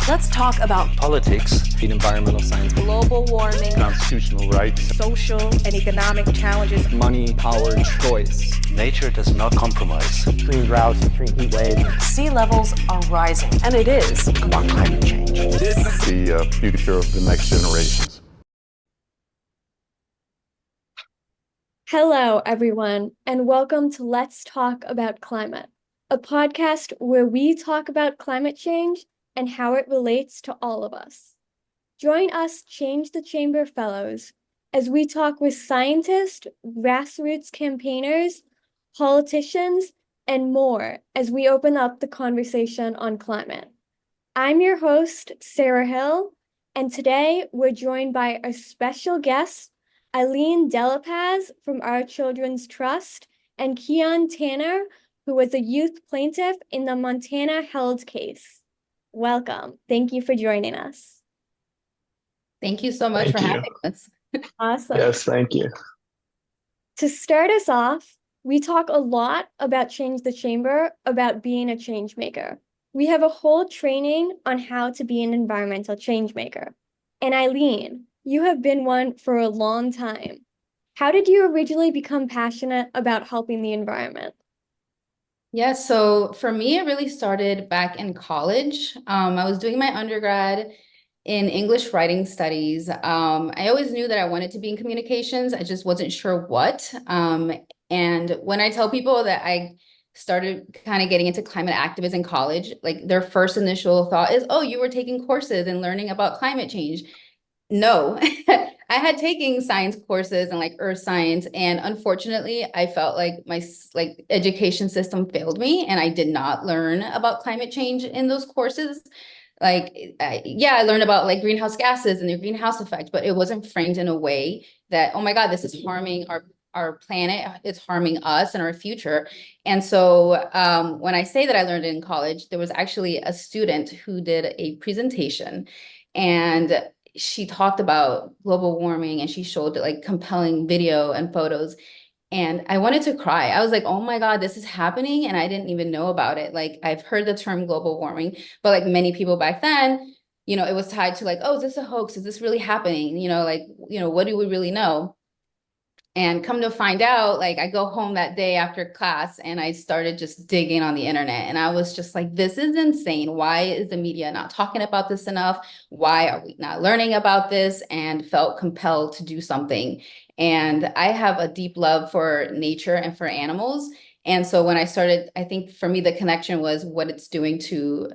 Let's talk about politics, environmental science, global warming, constitutional rights, social and economic challenges, money, power, choice. Nature does not compromise. extreme droughts, extreme heat waves. sea levels are rising, and it is about climate change. This is the future of the next generations. Hello, everyone, and welcome to Let's Talk About Climate, a podcast where we talk about climate change and how it relates to all of us. Join us Change the Chamber Fellows as we talk with scientists, grassroots campaigners, politicians, and more as we open up the conversation on climate. I'm your host, Sarah Hill, and today we're joined by a special guest, Eillin from Our Children's Trust, and Kian Tanner, who was a youth plaintiff in the Montana Held case. Welcome. Thank you for joining us. Thank you so much for having us. Awesome. Yes, thank you. To start us off, we talk a lot about Change the Chamber, about being a change maker. We have a whole training on how to be an environmental change maker. And Eillin, you have been one for a long time. How did you originally become passionate about helping the environment? Yeah, so for me, it really started back in college. I was doing my undergrad in English writing studies. I always knew that I wanted to be in communications. I just wasn't sure what. And when I tell people that I started kind of getting into climate activism in college, like their first initial thought is, oh, you were taking courses and learning about climate change. No, I had taken science courses and like earth science, and unfortunately, I felt like my education system failed me, and I did not learn about climate change in those courses. I learned about like greenhouse gases and the greenhouse effect, but it wasn't framed in a way that, oh my God, this is harming our planet, it's harming us and our future. And so when I say that I learned it in college, there was actually a student who did a presentation, and she talked about global warming, and she showed like compelling video and photos. And I wanted to cry. I was like, oh my God, this is happening. And I didn't even know about it. Like I've heard the term global warming, but like many people back then, it was tied to like, oh, is this a hoax? Is this really happening? What do we really know? And come to find out, like I go home that day after class and I started just digging on the internet. And I was just like, this is insane. Why is the media not talking about this enough? Why are we not learning about this? And felt compelled to do something. And I have a deep love for nature and for animals. And so when I started, I think for me, the connection was what it's doing to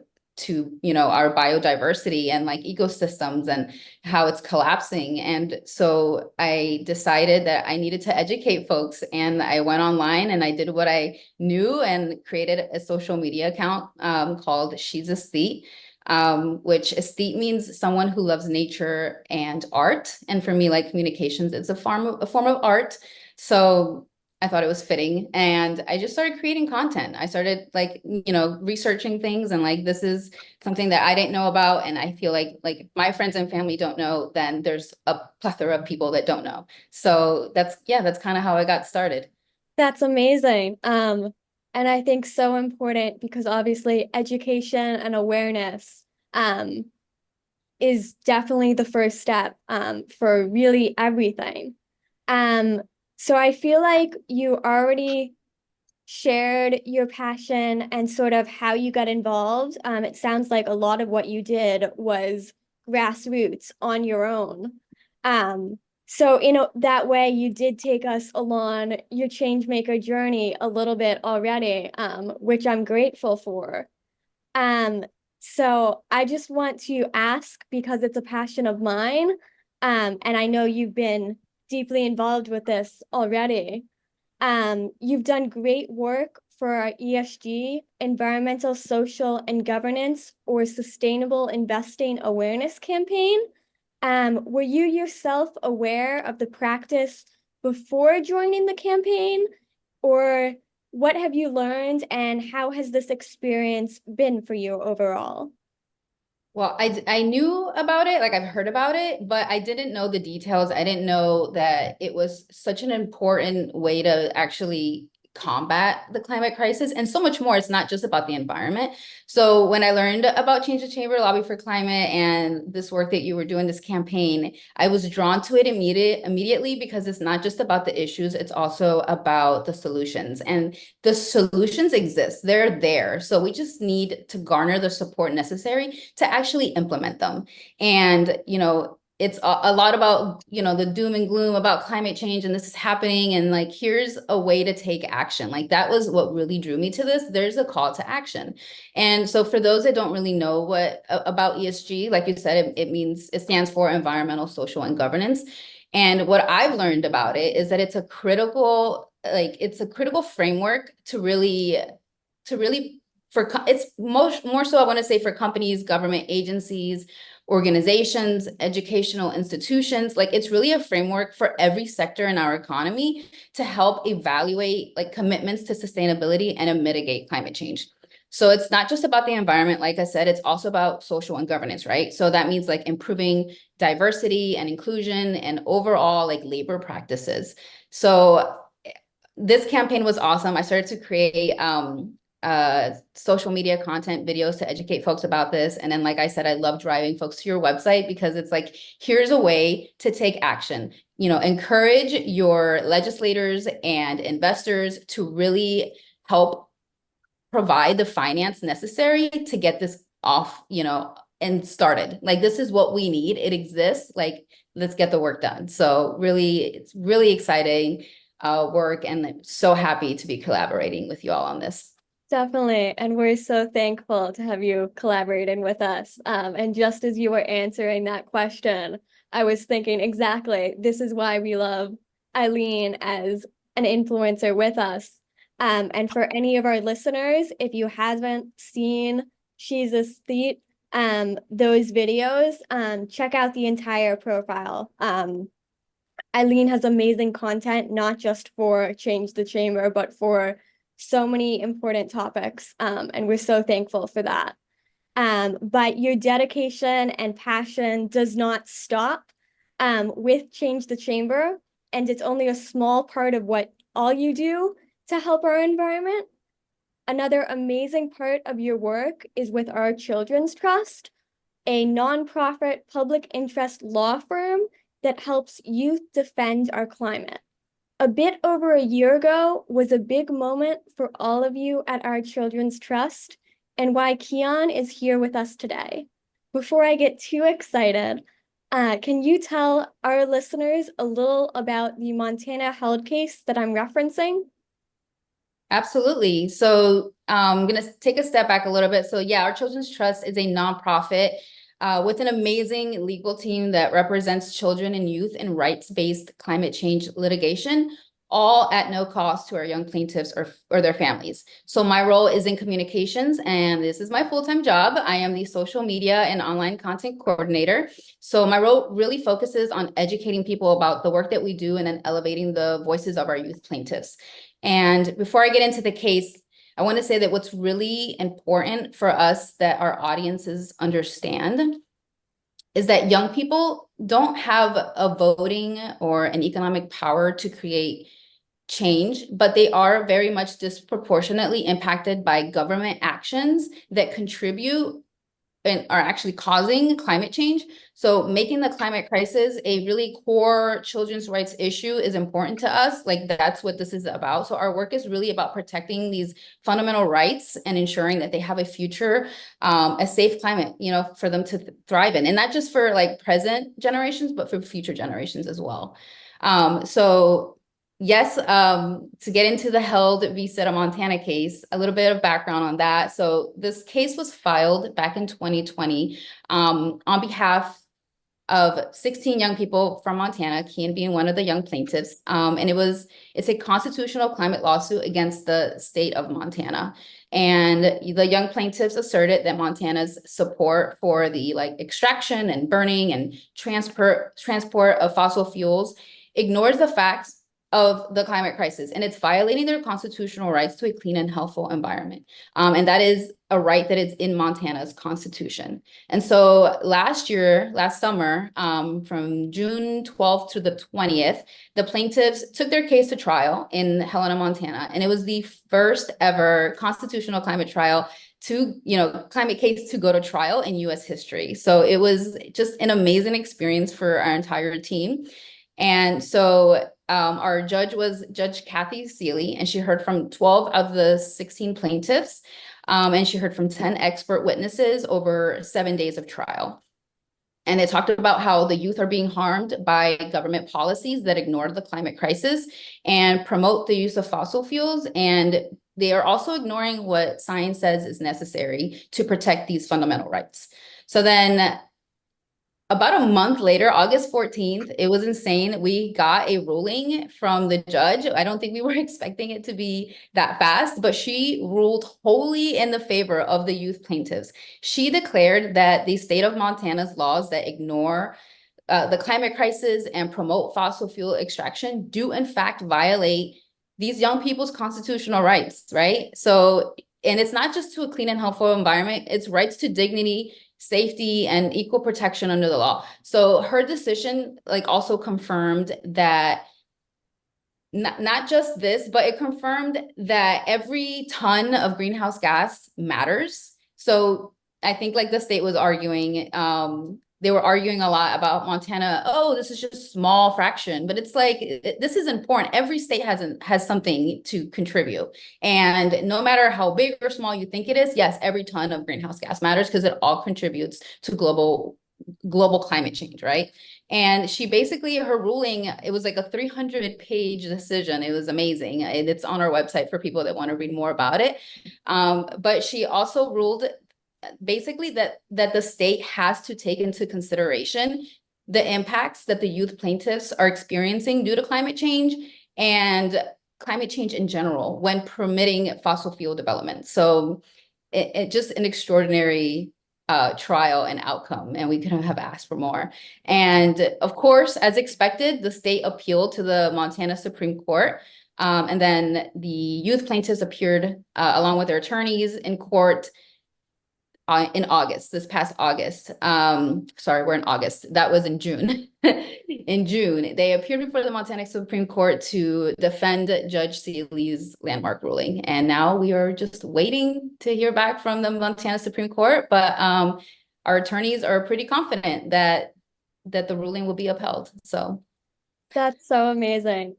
our biodiversity and like ecosystems and how it's collapsing. And so I decided that I needed to educate folks, and I went online and I did what I knew and created a social media account called She's Aesthete, which aesthete means someone who loves nature and art. And for me, like communications, it's a form of art. So I thought it was fitting, and I just started creating content. I started researching things, and like this is something that I didn't know about, and I feel like my friends and family don't know, then there's a plethora of people that don't know. So that's kind of how I got started. That's amazing. And I think so important because obviously education and awareness is definitely the first step for really everything. So I feel like you already shared your passion and sort of how you got involved. It sounds like a lot of what you did was grassroots on your own. So that way you did take us along your changemaker journey a little bit already, which I'm grateful for. So I just want to ask, because it's a passion of mine, and I know you've been deeply involved with this already. You've done great work for our ESG, Environmental, Social, and Governance, or Sustainable Investing Awareness campaign. Were you yourself aware of the practice before joining the campaign, or what have you learned, and how has this experience been for you overall? Well, I knew about it, like I've heard about it, but I didn't know the details. I didn't know that it was such an important way to actually combat the climate crisis and so much more. It's not just about the environment. So when I learned about Change the Chamber, Lobby for Climate, and this work that you were doing, this campaign, I was drawn to it immediately because it's not just about the issues, it's also about the solutions. And the solutions exist, they're there. So we just need to garner the support necessary to actually implement them. And, it's a lot about, the doom and gloom about climate change and this is happening. And like, here's a way to take action. Like that was what really drew me to this. There's a call to action. And so for those that don't really know what about ESG, like you said, it stands for environmental, social, and governance. And what I've learned about it is that it's a critical framework it's more so I want to say for companies, government agencies, organizations, educational institutions. Like it's really a framework for every sector in our economy to help evaluate like commitments to sustainability and to mitigate climate change. So it's not just about the environment, like I said, it's also about social and governance, right? So that means like improving diversity and inclusion and overall like labor practices. So this campaign was awesome. I started to create social media content videos to educate folks about this. And then, like I said, I love driving folks to your website because it's like, here's a way to take action. Encourage your legislators and investors to really help provide the finance necessary to get this off, and started. Like, this is what we need. It exists. Like, let's get the work done. So really, it's really exciting work, and I'm so happy to be collaborating with you all on this. Definitely. And we're so thankful to have you collaborating with us. And just as you were answering that question, I was thinking exactly, this is why we love Eillin as an influencer with us. And for any of our listeners, if you haven't seen She's a Thief, those videos, check out the entire profile. Eillin has amazing content, not just for Change the Chamber, but for so many important topics, and we're so thankful for that. But your dedication and passion does not stop with Change the Chamber, and it's only a small part of what all you do to help our environment. Another amazing part of your work is with our Children's Trust, a nonprofit public interest law firm that helps youth defend our climate. A bit over a year ago was a big moment for all of you at our Children's Trust, and why Kian is here with us today. Before I get too excited, can you tell our listeners a little about the Montana held case that I'm referencing? Absolutely. So I'm going to take a step back a little bit. So yeah, our Children's Trust is a nonprofit with an amazing legal team that represents children and youth in rights-based climate change litigation, all at no cost to our young plaintiffs or their families. So my role is in communications, and this is my full-time job. I am the social media and online content coordinator. So my role really focuses on educating people about the work that we do and then elevating the voices of our youth plaintiffs. And before I get into the case, I want to say that what's really important for us that our audiences understand is that young people don't have a voting or an economic power to create change, but they are very much disproportionately impacted by government actions that contribute and are actually causing climate change. So making the climate crisis a really core children's rights issue is important to us. Like, that's what this is about. So our work is really about protecting these fundamental rights and ensuring that they have a future, a safe climate, for them to thrive in. And not just for like present generations, but for future generations as well. So yes, to get into the held v. State of Montana case, a little bit of background on that. So this case was filed back in 2020 on behalf of 16 young people from Montana, Kian being one of the young plaintiffs. And it's a constitutional climate lawsuit against the state of Montana. And the young plaintiffs asserted that Montana's support for the extraction and burning and transport of fossil fuels ignores the facts of the climate crisis, and it's violating their constitutional rights to a clean and healthful environment. And that is a right that is in Montana's constitution. And so last summer, from June 12th to the 20th, the plaintiffs took their case to trial in Helena, Montana, and it was the first ever constitutional climate case to go to trial in US history. So it was just an amazing experience for our entire team. And so our judge was Judge Kathy Seeley, and she heard from 12 of the 16 plaintiffs, and she heard from 10 expert witnesses over 7 days of trial. And they talked about how the youth are being harmed by government policies that ignore the climate crisis and promote the use of fossil fuels. And they are also ignoring what science says is necessary to protect these fundamental rights. So then about a month later, August 14th, it was insane. We got a ruling from the judge. I don't think we were expecting it to be that fast, but she ruled wholly in the favor of the youth plaintiffs. She declared that the state of Montana's laws that ignore the climate crisis and promote fossil fuel extraction do in fact violate these young people's constitutional rights, right? So, and it's not just to a clean and healthful environment, it's rights to dignity, safety, and equal protection under the law. So her decision also confirmed that not just this, but it confirmed that every ton of greenhouse gas matters. So I think the state was arguing, they were arguing a lot about Montana. Oh, this is just a small fraction, but it's this is important. Every state has something to contribute. And no matter how big or small you think it is, yes, every ton of greenhouse gas matters because it all contributes to global climate change, right? And she basically, her ruling, it was a 300-page decision. It was amazing. It's on our website for people that want to read more about it. But she also ruled basically that the state has to take into consideration the impacts that the youth plaintiffs are experiencing due to climate change and climate change in general when permitting fossil fuel development. So it just an extraordinary trial and outcome, and we couldn't have asked for more. And of course, as expected, the state appealed to the Montana Supreme Court. And then the youth plaintiffs appeared along with their attorneys in court in August, this past August. Sorry, we're in August. That was in June. In June, they appeared before the Montana Supreme Court to defend Judge Seeley's landmark ruling. And now we are just waiting to hear back from the Montana Supreme Court. But our attorneys are pretty confident that the ruling will be upheld. So that's so amazing.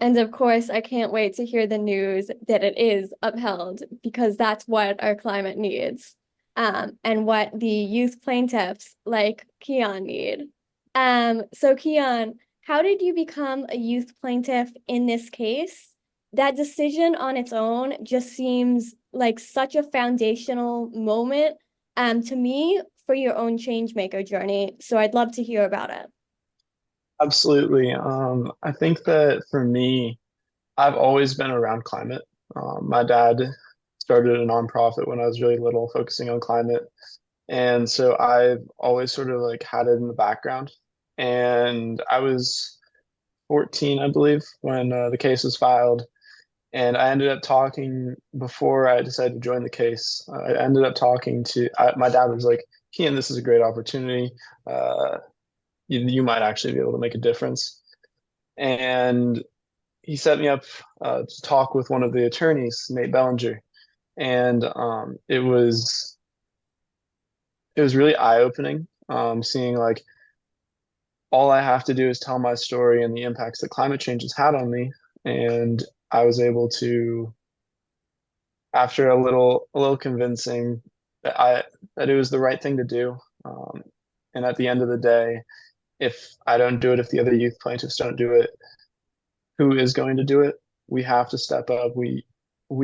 And of course, I can't wait to hear the news that it is upheld because that's what our climate needs, and what the youth plaintiffs like Kian need. So Kian, how did you become a youth plaintiff in this case? That decision on its own just seems like such a foundational moment, to me, for your own changemaker journey. So I'd love to hear about it. Absolutely. I think that for me, I've always been around climate. My dad started a nonprofit when I was really little, focusing on climate. And so I've always sort of had it in the background. And I was 14, I believe, when the case was filed. And I ended up talking, before I decided to join the case, I ended up talking to, my dad was like, Kian, this is a great opportunity. You might actually be able to make a difference. And he set me up to talk with one of the attorneys, Nate Bellinger. And it was really eye-opening, seeing all I have to do is tell my story and the impacts that climate change has had on me. And I was able to, after a little convincing, that it was the right thing to do. And at the end of the day, if I don't do it, if the other youth plaintiffs don't do it, who is going to do it? We have to step up. We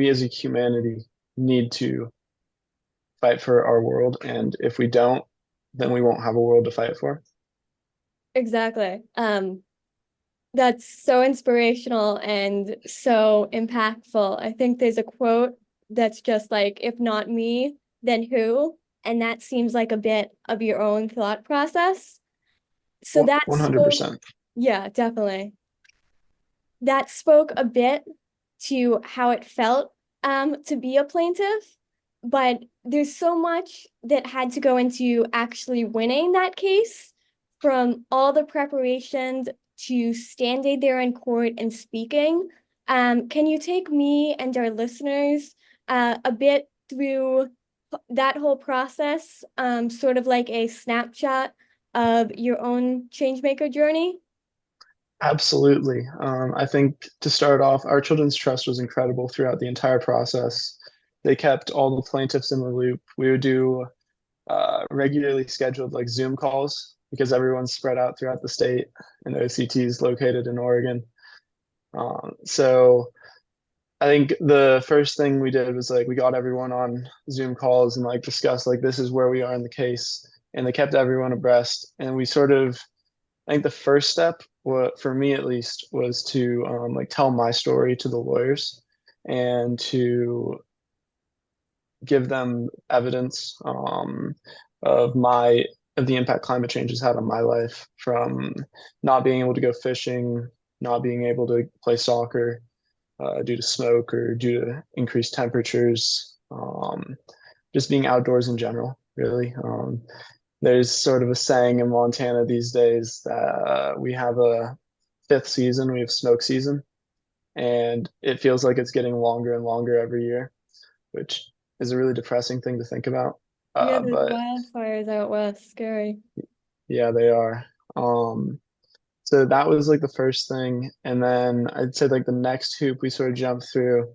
as a humanity need to fight for our world. And if we don't, then we won't have a world to fight for. Exactly. That's so inspirational and so impactful. I think there's a quote that's just if not me, then who? And that seems like a bit of your own thought process. So that's 100%. Yeah, definitely. that spoke a bit to how it felt to be a plaintiff, but there's so much that had to go into actually winning that case, from all the preparations to standing there in court and speaking. Can you take me and our listeners a bit through that whole process, sort of like a snapshot of your own changemaker journey? Absolutely. I think to start off, our Children's Trust was incredible throughout the entire process. They kept all the plaintiffs in the loop. We would do regularly scheduled like Zoom calls because everyone's spread out throughout the state and OCT is located in Oregon. So I think the first thing we did was like we got everyone on Zoom calls and like discussed like this is where we are in the case, and they kept everyone abreast. And we sort of, I think the first step, what for me at least, was to like tell my story to the lawyers and to give them evidence of my of the impact climate change has had on my life, from not being able to go fishing, not being able to play soccer due to smoke or due to increased temperatures, just being outdoors in general, really. There's sort of a saying in Montana these days that we have a fifth season, we have smoke season, and it feels like it's getting longer and longer every year, which is a really depressing thing to think about. Yeah, there's But wildfires out west, scary. yeah, they are. So that was like the first thing. And then I'd say like the next hoop we sort of jumped through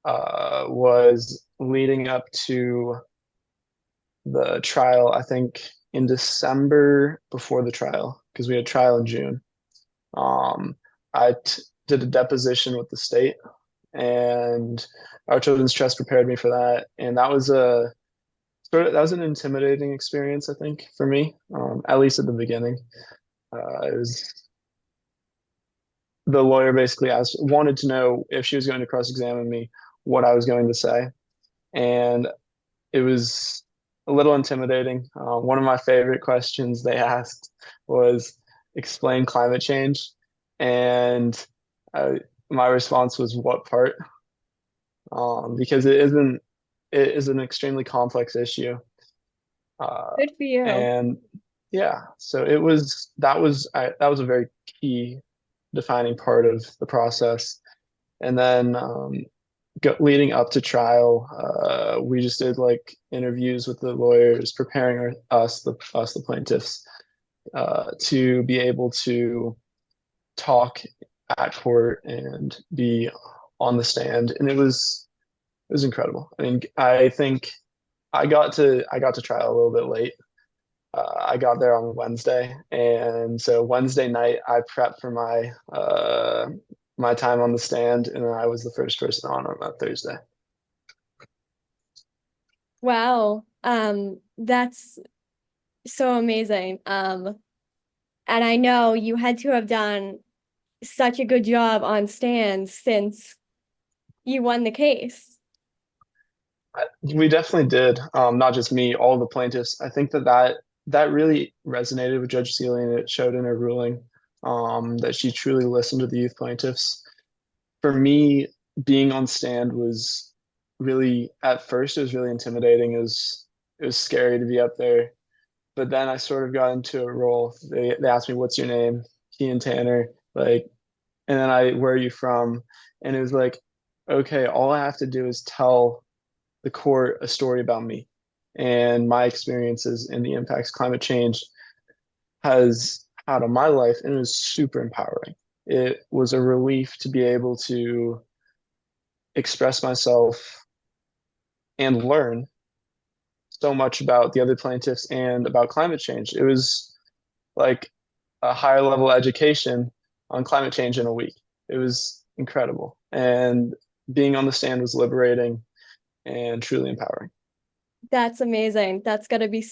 was leading up to the trial, I think in December before the trial, because we had trial in June. Um, did a deposition with the state, and our Children's Trust prepared me for that. And that was that was an intimidating experience, I think, for me, at least at the beginning. It was the lawyer basically wanted to know if she was going to cross-examine me, what I was going to say, and it was a little intimidating. One of my favorite questions they asked was, "Explain climate change," and my response was, "What part?" Because it is an extremely complex issue, Good for you. and yeah, so that was a very key defining part of the process. And then leading up to trial, we just did like interviews with the lawyers, preparing the plaintiffs, to be able to talk at court and be on the stand, and it was incredible. I mean, I think I got to trial a little bit late. I got there on Wednesday, and so Wednesday night I prepped for my time on the stand, and I was the first person on that Thursday. Wow. That's so amazing. And I know you had to have done such a good job on stands since you won the case. We definitely did. Not just me, all the plaintiffs. I think that really resonated with Judge Seeley, and it showed in her ruling that she truly listened to the youth plaintiffs. For me, being on stand was really, at first, it was really intimidating. It was scary to be up there. But then I sort of got into a role. They asked me, "What's your name?" Kian Tanner. Like, and then "Where are you from?" And it was like, okay, all I have to do is tell the court a story about me and my experiences and the impacts climate change has had on my life, and it was super empowering. It was a relief to be able to express myself and learn so much about the other plaintiffs and about climate change. It was like a higher level education on climate change in a week. It was incredible. And being on the stand was liberating and truly empowering. That's amazing. That's gotta be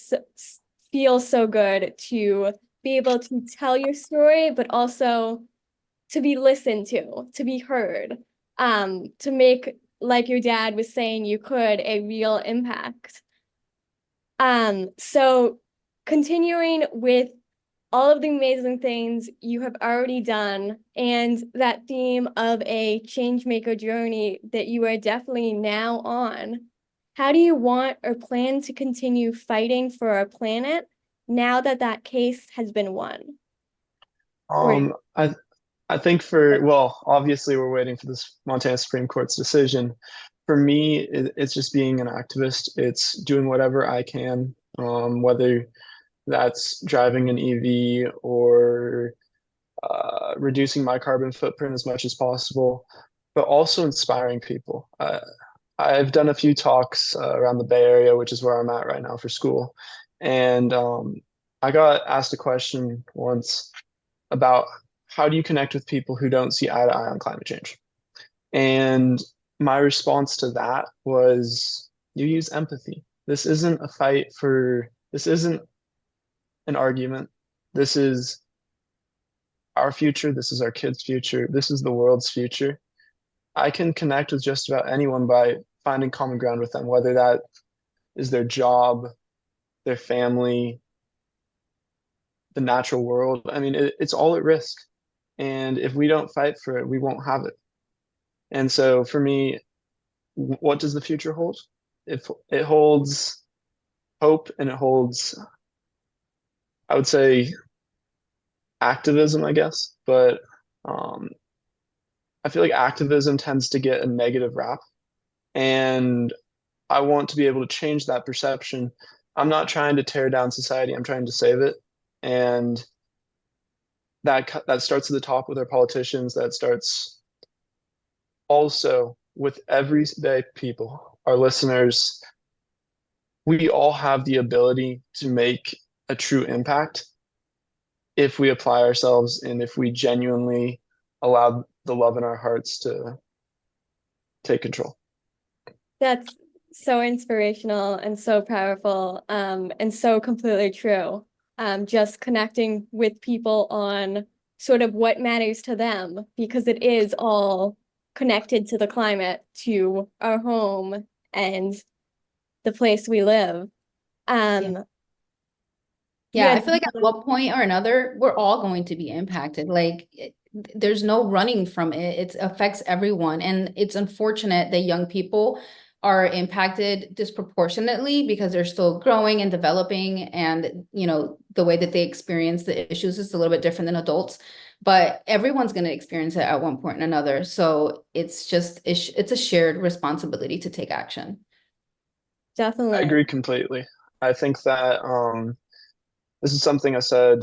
feel so good to be able to tell your story, but also to be listened to be heard, to make, like your dad was saying, you could, a real impact. So continuing with all of the amazing things you have already done and that theme of a changemaker journey that you are definitely now on. How do you want or plan to continue fighting for our planet now that that case has been won? Or I think for, well, obviously we're waiting for this Montana Supreme Court's decision. For me, it's just being an activist. It's doing whatever I can, whether that's driving an EV or reducing my carbon footprint as much as possible, but also inspiring people. I've done a few talks around the Bay Area, which is where I'm at right now for school. And I got asked a question once about how do you connect with people who don't see eye to eye on climate change? And my response to that was you use empathy. This isn't a fight for, this isn't an argument. This is our future. This is our kids' future. This is the world's future. I can connect with just about anyone by finding common ground with them, whether that is their job, their family, the natural world. I mean, it's all at risk. And if we don't fight for it, we won't have it. And so for me, what does the future hold? It holds hope and it holds, I would say, activism, I guess. But I feel like activism tends to get a negative rap. And I want to be able to change that perception. I'm not trying to tear down society, I'm trying to save it. And that starts at the top with our politicians, that starts also with everyday people, our listeners. We all have the ability to make a true impact if we apply ourselves and if we genuinely allow the love in our hearts to take control. that's so inspirational and so powerful, and so completely true. Just connecting with people on sort of what matters to them, because it is all connected to the climate, to our home and the place we live. Yeah, Yeah, I feel like at one point or another, we're all going to be impacted. Like, there's no running from it. It affects everyone. And it's unfortunate that young people are impacted disproportionately because they're still growing and developing. And, the way that they experience the issues is a little bit different than adults. But everyone's going to experience it at one point or another. So it's a shared responsibility to take action. definitely. I agree completely. I think that this is something I said.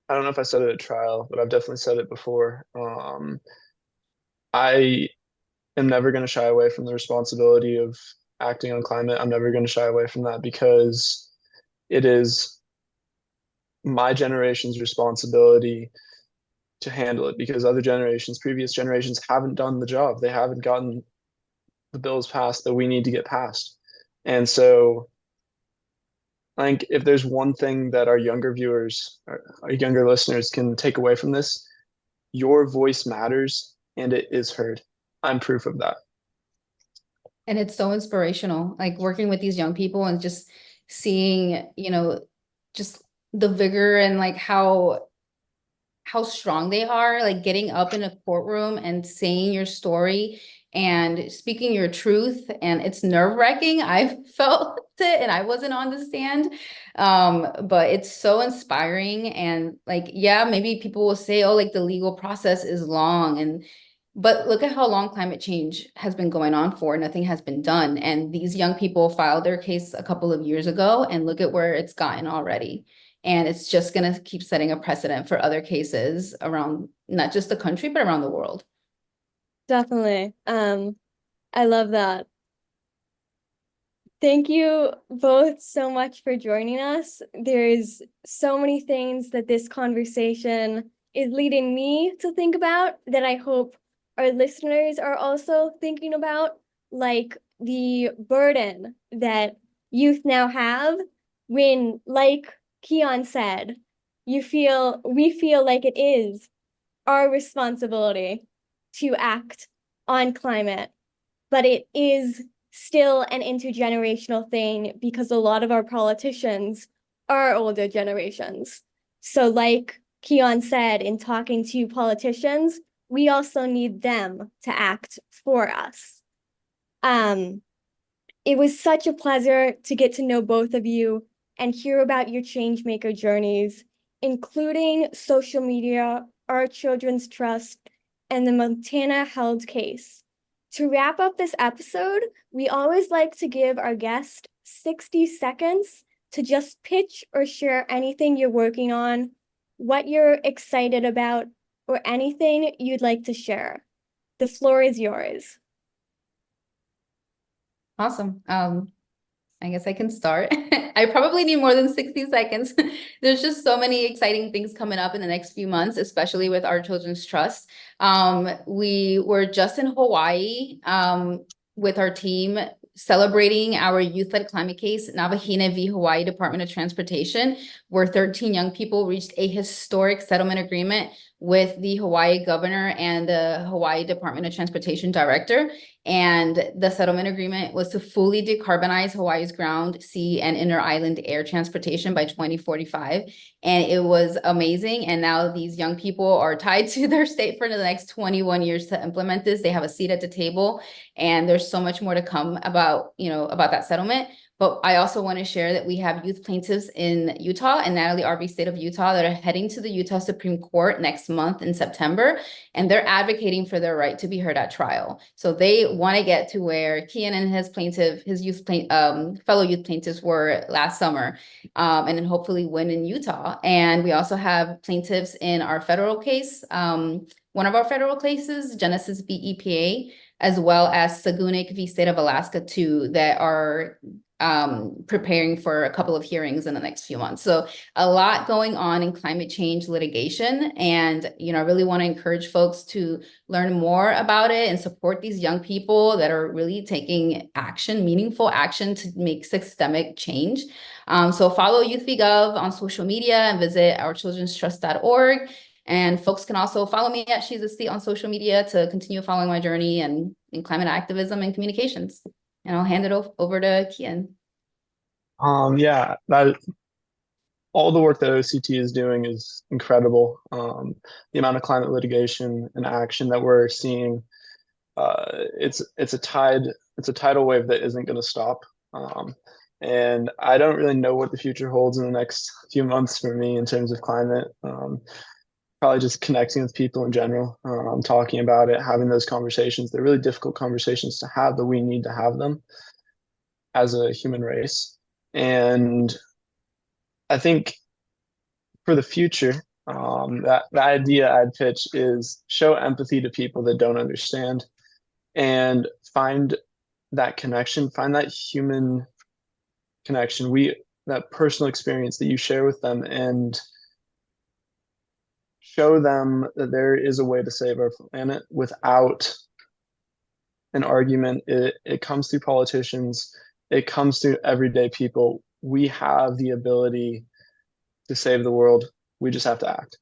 I don't know if I said it at trial, but I've definitely said it before. I am never going to shy away from the responsibility of acting on climate. I'm never going to shy away from that because it is my generation's responsibility to handle it because previous generations haven't done the job. They haven't gotten the bills passed that we need to get passed. And so I think if there's one thing that our younger viewers, our younger listeners can take away from this, your voice matters and it is heard. I'm proof of that. And it's so inspirational, like working with these young people and just seeing, just the vigor and like how strong they are, like getting up in a courtroom and saying your story and speaking your truth. And it's nerve-wracking. I felt it and I wasn't on the stand. But it's so inspiring. And like, yeah, maybe people will say, oh, like the legal process is long. But look at how long climate change has been going on for. Nothing has been done. And these young people filed their case a couple of years ago and look at where it's gotten already. And it's just going to keep setting a precedent for other cases around not just the country, but around the world. Definitely. I love that. Thank you both so much for joining us. There's so many things that this conversation is leading me to think about that I hope our listeners are also thinking about, like the burden that youth now have when, like Kian said, we feel like it is our responsibility to act on climate, but it is still an intergenerational thing because a lot of our politicians are older generations. So like Kian said, in talking to politicians, we also need them to act for us. It was such a pleasure to get to know both of you and hear about your changemaker journeys, including social media, Our Children's Trust, and the Montana Held case. To wrap up this episode, we always like to give our guest 60 seconds to just pitch or share anything you're working on, what you're excited about, or anything you'd like to share. The floor is yours. Awesome. I guess I can start. I probably need more than 60 seconds. There's just so many exciting things coming up in the next few months, especially with Our Children's Trust. We were just in Hawaii with our team celebrating our youth-led climate case, Navahina v. Hawaii Department of Transportation, where 13 young people reached a historic settlement agreement with the Hawaii governor and the Hawaii Department of Transportation director. And the settlement agreement was to fully decarbonize Hawaii's ground, sea, and inter-island air transportation by 2045. And it was amazing. And now these young people are tied to their state for the next 21 years to implement this. They have a seat at the table, and there's so much more to come about, about that settlement. But I also want to share that we have youth plaintiffs in Utah and Natalie R.V. State of Utah that are heading to the Utah Supreme Court next month in September, and they're advocating for their right to be heard at trial. So they want to get to where Kian and fellow youth plaintiffs were last summer, and then hopefully win in Utah. And we also have plaintiffs in our federal case, one of our federal cases, Genesis v. EPA, as well as Sagunik v. State of Alaska too, that are preparing for a couple of hearings in the next few months. So a lot going on in climate change litigation. And, I really want to encourage folks to learn more about it and support these young people that are really taking action, meaningful action to make systemic change. So follow YouthVGov on social media and visit ourchildrenstrust.org. And folks can also follow me at She's a State on social media to continue following my journey in climate activism and communications. And I'll hand it over to Kian. Yeah, all the work that OCT is doing is incredible. The amount of climate litigation and action that we're seeing, it's a tidal wave that isn't going to stop. And I don't really know what the future holds in the next few months for me in terms of climate. Probably just connecting with people in general, talking about it, having those conversations. They're really difficult conversations to have, but we need to have them as a human race. And I think for the future, that the idea I'd pitch is show empathy to people that don't understand and find that connection, find that human connection, that personal experience that you share with them, and show them that there is a way to save our planet without an argument. It comes through politicians. It comes through everyday people. We have the ability to save the world. We just have to act.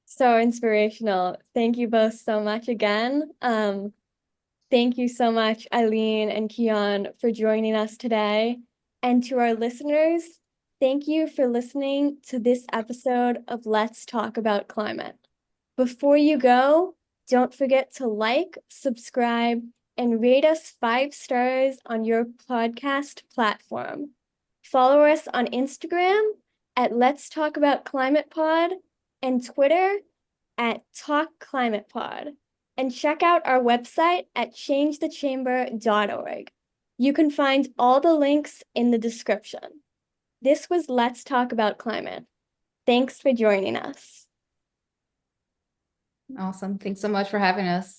So inspirational. Thank you both so much again. Thank you so much, Eillin and Kian, for joining us today. And to our listeners, thank you for listening to this episode of Let's Talk About Climate. Before you go, don't forget to like, subscribe, and rate us 5 stars on your podcast platform. Follow us on Instagram at Let's Talk About Climate Pod and Twitter at Talk Climate Pod. And check out our website at changethechamber.org. You can find all the links in the description. This was Let's Talk About Climate. Thanks for joining us. Awesome. Thanks so much for having us.